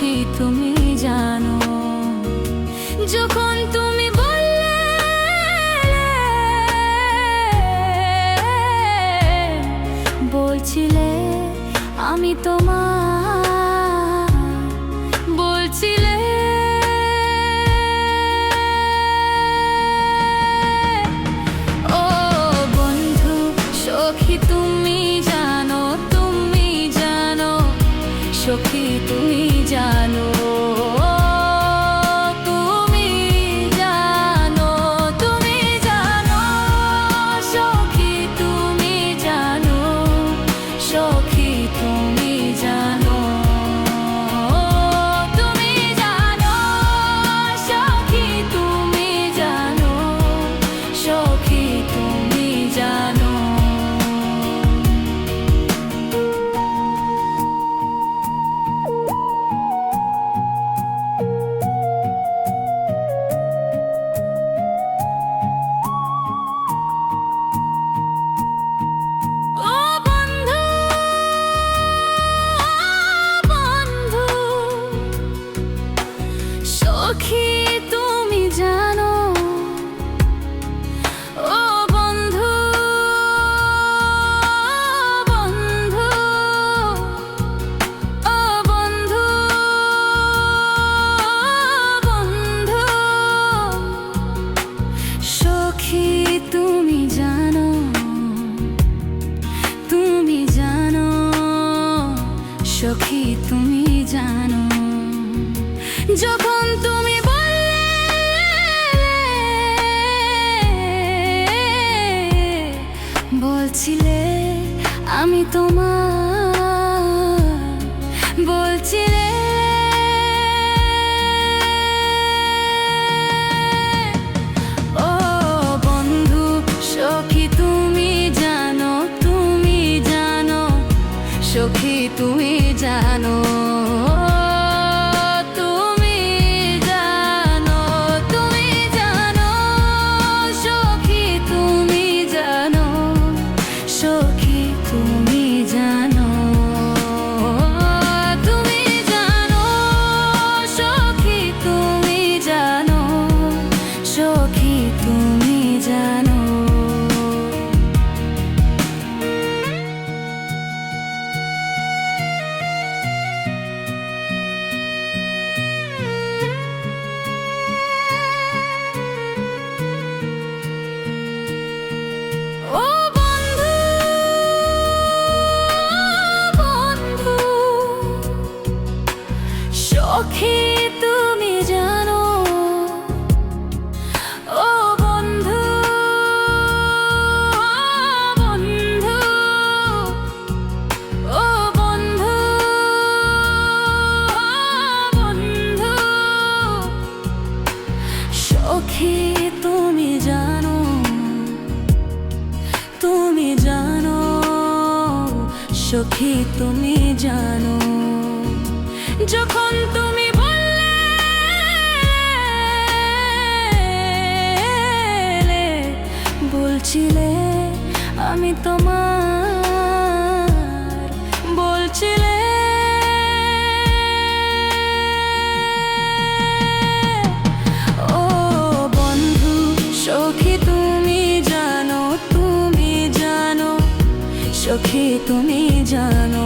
সখী তুমি জানো, যখন তুমি বললে বলছিলে আমি তোমার, বলছিলে ও বন্ধু সখী তুমি জানো, তুমি জানো সখী তুমি জানো, তুমি জানো, তুমি জানো সখী তুমি জানো, সখী তুমি জানো, তুমি জানো সখী তুমি জানো, সখী তুমি জানো। সখী তুমি জানো, ও বন্ধু বন্ধু, ও বন্ধু বন্ধু, সখী তুমি জানো, তুমি জানো সখী তুমি জানো, যখন তুমি বলছিলে আমি তোমার, বলছিলে ও বন্ধু সখী তুমি জানো, তুমি জানো সখী তুমি জানো, সখী তুমি জানো, ও বন্ধু বন্ধু, ও বন্ধু বন্ধু, সখী তুমি জানো, তুমি জানো সখী তুমি জানো, যখন তুমি বলছিলে আমি তোমার, বলছিলে ও বন্ধু সখী তুমি জানো, তুমি জানো সখী তুমি জানো।